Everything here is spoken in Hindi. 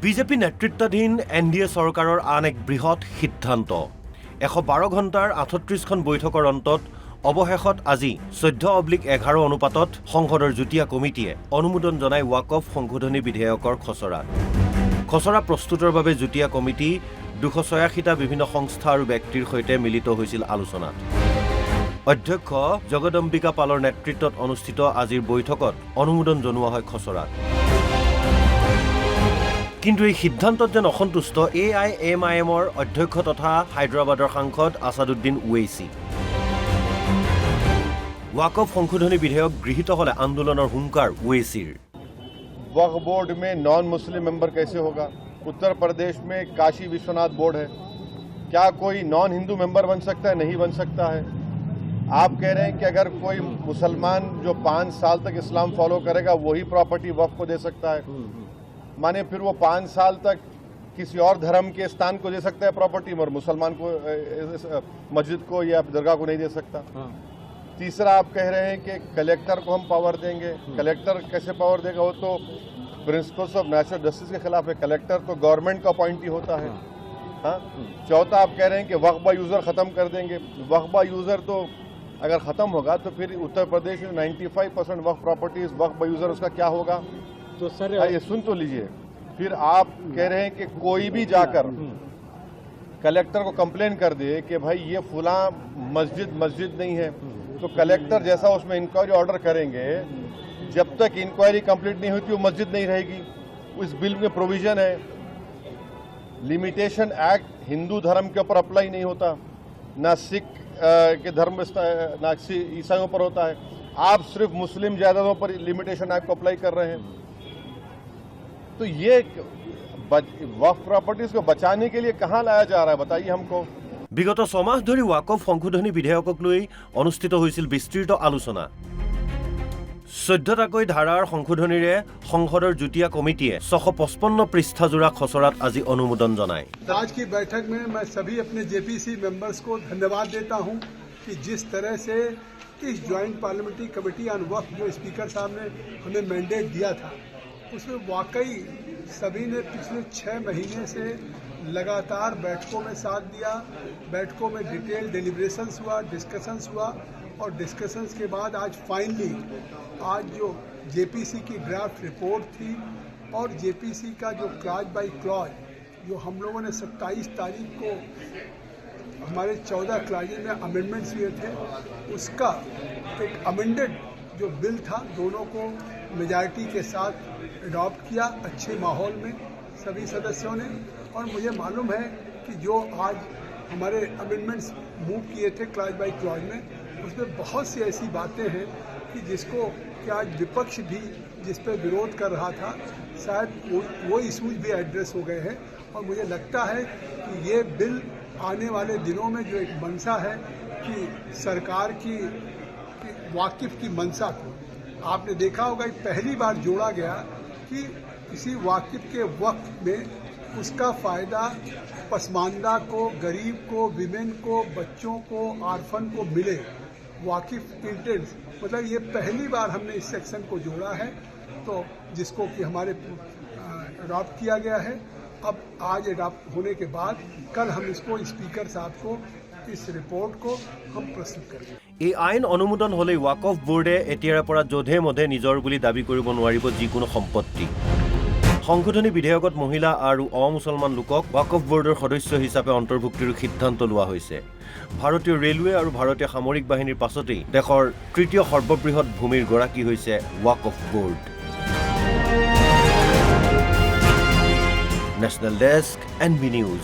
বিজেপি নেতৃত্বাধীন এনডিএ চৰকাৰৰ আন এক বৃহৎ সিদ্ধান্ত 112 ঘণ্টাৰ 38খন বৈঠকৰ অন্তত অৱশেষত আজি 14/11 অনুপাতত সংসদৰ যুটীয়া কমিটিয়ে অনুমোদন জনায় ৱাকফ সংশোধনী বিধেয়কৰ খচৰা প্ৰস্তুতৰ বাবে যুটীয়া কমিটি 286টা বিভিন্ন সংস্থা আৰু ব্যক্তিৰ সৈতে মিলিত হৈছিল আলোচনাত অধ্যক্ষ জগদম্বিকা পালৰ নেতৃত্বত অনুষ্ঠিত আজিৰ বৈঠকত অনুমোদন জনোৱা হয় খচৰাত কিন্তু এই সিদ্ধান্তত যেন অসন্তুষ্ট AIMIMৰ অধ্যক্ষ তথা হায়দৰাবাদৰ সাংসদ আসাদুদ্দিন ওৱেইচি ৱাকফ সংশোধনী বিধেয়ক গৃহীত হলে আন্দোলনৰ হুংকাৰ ওৱেইচিৰ वक्फ बोर्ड में नॉन मुस्लिम मेंबर कैसे होगा? उत्तर प्रदेश में काशी विश्वनाथ बोर्ड है, क्या कोई नॉन हिंदू मेंबर बन सकता है? नहीं बन सकता है। आप कह रहे हैं कि अगर कोई मुसलमान जो 5 साल तक इस्लाम फॉलो करेगा वही प्रॉपर्टी वक्फ को दे सकता है, माने फिर वो 5 साल तक किसी और धर्म के स्थान को दे सकता है प्रॉपर्टी, मगर मुसलमान को मस्जिद को या दरगाह को नहीं दे सकता। तीसरा आप कह रहे हैं कि कलेक्टर को हम पावर देंगे। कलेक्टर कैसे पावर देगा? वो तो प्रिंसिपल्स ऑफ नेचुरल जस्टिस के खिलाफ है। कलेक्टर तो गवर्नमेंट का अपॉइंटी होता है। हाँ। चौथा आप कह रहे हैं कि वक्फ बाय यूजर खत्म कर देंगे। वक्फ बाय यूजर तो अगर खत्म होगा तो फिर उत्तर प्रदेश में 95% वक्फ प्रॉपर्टीज वक्फ बाय यूजर, उसका क्या होगा? तो सर ये सुन तो लीजिए। फिर आप कह रहे हैं कि कोई भी जाकर कलेक्टर को कंप्लेन कर दे कि भाई ये फुला मस्जिद नहीं है, तो कलेक्टर जैसा उसमें इंक्वायरी ऑर्डर करेंगे, जब तक इंक्वायरी कंप्लीट नहीं होती वो मस्जिद नहीं रहेगी। इस बिल में प्रोविजन है, लिमिटेशन एक्ट हिंदू धर्म के ऊपर अप्लाई नहीं होता, ना सिख के धर्म ना ईसाइयों पर होता है। आप सिर्फ मुस्लिम जायदादों पर लिमिटेशन एक्ट को अप्लाई कर रहे हैं। तो ये वक्फ प्रॉपर्टीज को बचाने के लिए कहाँ लाया जा रहा है, बताइए हमको। বিগত 6 মাহ ধৰি ৱাকফ সংশোধনী বিধেয়কক লৈ অনুষ্ঠিত হৈছিল বিস্তৃত আলোচনা 14টাকৈ ধাৰাৰ সংশোধনীৰে সংসদৰ যুটীয়া কমিটিয়ে 655 পৃষ্ঠাজোৰা খচৰাত আজি অনুমোদন জনায় आज की बैठक में मैं सभी अपने JPC मेंबर्स को धन्यवाद देता हूं कि जिस तरह से इस ज्वाइंट पार्लियामेंट्री कमेटी ऑन वक्फ जो स्पीकर साहब ने हमें मैंडेट दिया था, उसमें वाकई सभी ने पिछले 6 महीने से लगातार बैठकों में साथ दिया। बैठकों में डिटेल डेलिब्रेशंस हुआ, डिस्कशंस हुआ, और डिस्कशंस के बाद आज फाइनली आज जो JPC की ड्राफ्ट रिपोर्ट थी और JPC का जो क्लॉज बाय क्लॉज जो हम लोगों ने 27 तारीख को हमारे 14 क्लॉजेज में अमेंडमेंट्स हुए थे, उसका एक अमेंडेड जो बिल था दोनों को मेजॉरिटी के साथ अडॉप्ट किया अच्छे माहौल में सभी सदस्यों ने। और मुझे मालूम है कि जो आज हमारे अमेंडमेंट्स मूव किए थे क्लॉज बाय क्लॉज में, उसमें बहुत सी ऐसी बातें हैं कि जिसको कि आज विपक्ष भी जिस पर विरोध कर रहा था, शायद वो इशूज भी एड्रेस हो गए हैं। और मुझे लगता है कि ये बिल आने वाले दिनों में जो एक मंशा है कि सरकार की वाकिफ की मंशा को आपने देखा होगा पहली बार जोड़ा गया कि किसी वाकिफ के वक्त में उसका फ़ायदा पसमानदा को, गरीब को, विमेन को, बच्चों को, आर्फन को मिले। वाकिफ इंटेंस मतलब ये पहली बार हमने इस सेक्शन को जोड़ा है, तो जिसको कि हमारे अडॉप्ट किया गया है। अब आज अडॉप्ट होने के बाद कल हम इसको स्पीकर साहब को इस रिपोर्ट को हम प्रस्तुत करेंगे। এই আইন অনুমোদন হলে ৱাকফ বোৰ্ডে এতিয়াৰ পৰা জধে মধে নিজৰ বুলি দাবী কৰিব নোৱাৰিব যিকোনো সম্পত্তি সংশোধনী বিধেয়কত মহিলা আৰু অমুছলমান লোকক ৱাকফ বোৰ্ডৰ সদস্য হিচাপে অন্তৰ্ভুক্তিৰ সিদ্ধান্ত লোৱা হৈছে ভাৰতীয় ৰেলৱে আৰু ভাৰতীয় সামৰিক বাহিনীৰ পাছতেই দেশৰ তৃতীয় সৰ্ববৃহৎ ভূমিৰ গৰাকী হৈছে waqf board national desk NB news